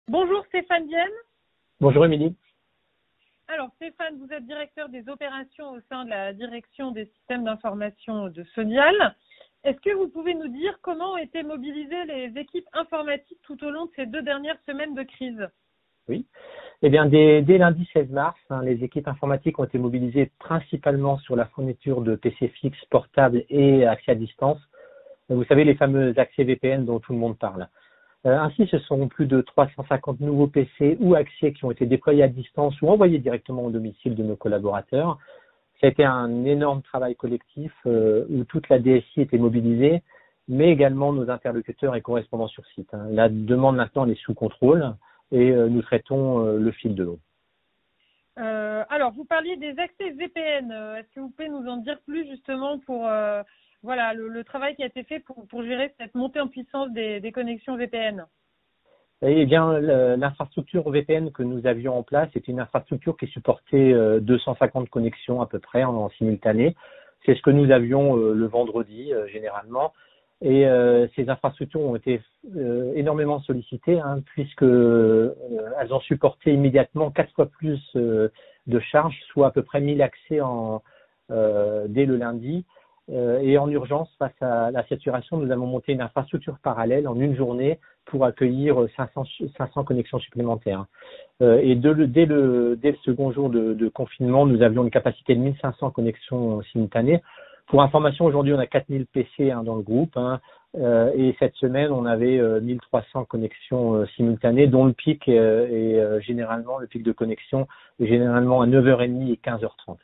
Bonjour Stéphane Dienne. Bonjour Émilie. Alors Stéphane, vous êtes directeur des opérations au sein de la direction des systèmes d'information de Sodial. Est-ce que vous pouvez nous dire comment ont été mobilisées les équipes informatiques tout au long de ces 2 dernières semaines de crise? Oui. Eh bien, dès lundi 16 mars, les équipes informatiques ont été mobilisées principalement sur la fourniture de PC fixes, portables et accès à distance. Vous savez, les fameux accès VPN dont tout le monde parle. Ainsi, ce sont plus de 350 nouveaux PC ou accès qui ont été déployés à distance ou envoyés directement au domicile de nos collaborateurs. Ça a été un énorme travail collectif où toute la DSI était mobilisée, mais également nos interlocuteurs et correspondants sur site. La demande maintenant est sous contrôle et nous traitons le fil de l'eau. Alors, vous parliez des accès VPN. Est-ce que vous pouvez nous en dire plus justement pour le travail qui a été fait pour gérer cette montée en puissance des connexions VPN? Eh bien, l'infrastructure VPN que nous avions en place est une infrastructure qui supportait 250 connexions à peu près en simultané. C'est ce que nous avions le vendredi généralement. Et ces infrastructures ont été énormément sollicitées puisque elles ont supporté immédiatement 4 fois plus de charges, soit à peu près 1000 accès dès le lundi. Et en urgence, face à la saturation, nous avons monté une infrastructure parallèle en une journée pour accueillir 500 connexions supplémentaires. Et dès le second jour de confinement, nous avions une capacité de 1500 connexions simultanées. Pour information, aujourd'hui, on a 4000 PC dans le groupe. Et cette semaine, on avait 1300 connexions simultanées, dont le pic est généralement, le pic de connexion est généralement à 9h30 et 15h30.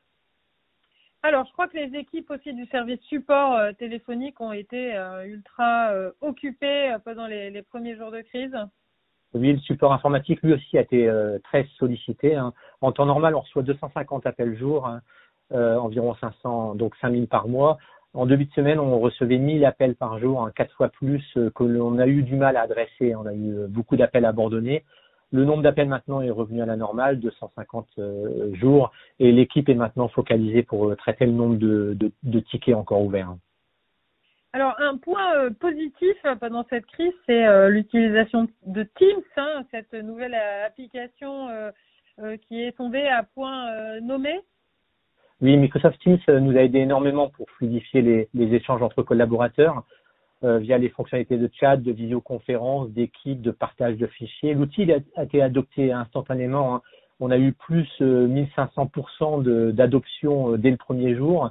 Alors, je crois que les équipes aussi du service support téléphonique ont été ultra occupées pendant les premiers jours de crise. Oui, le support informatique, lui aussi, a été très sollicité. En temps normal, on reçoit 250 appels jour, environ 500, donc 5000 par mois. En début de semaine, on recevait 1000 appels par jour, 4 fois plus que l'on a eu du mal à adresser. On a eu beaucoup d'appels abandonnés. Le nombre d'appels maintenant est revenu à la normale, 250 jours, et l'équipe est maintenant focalisée pour traiter le nombre de tickets encore ouverts. Alors, un point positif pendant cette crise, c'est l'utilisation de Teams, cette nouvelle application qui est tombée à point nommé. Oui, Microsoft Teams nous a aidé énormément pour fluidifier les échanges entre collaborateurs via les fonctionnalités de chat, de visioconférence, d'équipe, de partage de fichiers. L'outil a été adopté instantanément. On a eu plus 1500% d'adoption dès le premier jour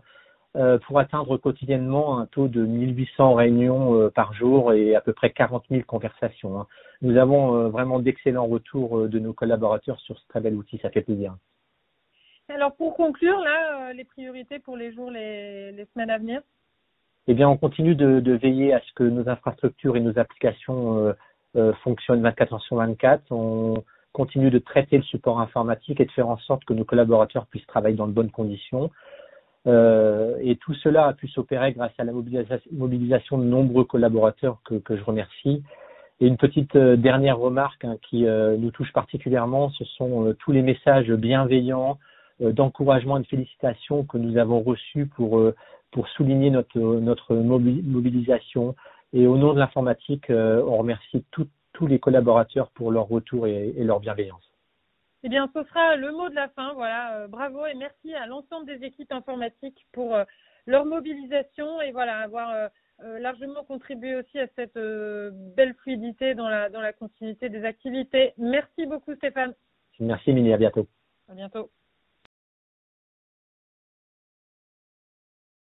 pour atteindre quotidiennement un taux de 1800 réunions par jour et à peu près 40 000 conversations. Nous avons vraiment d'excellents retours de nos collaborateurs sur ce très bel outil, ça fait plaisir. Alors, pour conclure, là, les priorités pour les jours, les semaines à venir? Eh bien, on continue de veiller à ce que nos infrastructures et nos applications fonctionnent 24 heures sur 24. On continue de traiter le support informatique et de faire en sorte que nos collaborateurs puissent travailler dans de bonnes conditions. Et tout cela a pu s'opérer grâce à la mobilisation de nombreux collaborateurs que je remercie. Et une petite dernière remarque qui nous touche particulièrement, ce sont tous les messages bienveillants, d'encouragement et de félicitations que nous avons reçus pour souligner notre mobilisation. Et au nom de l'informatique, on remercie tous les collaborateurs pour leur retour et leur bienveillance. Eh bien, ce sera le mot de la fin. Voilà, bravo et merci à l'ensemble des équipes informatiques pour leur mobilisation et voilà, avoir largement contribué aussi à cette belle fluidité dans la continuité des activités. Merci beaucoup Stéphane. Merci Mini, à bientôt. À bientôt.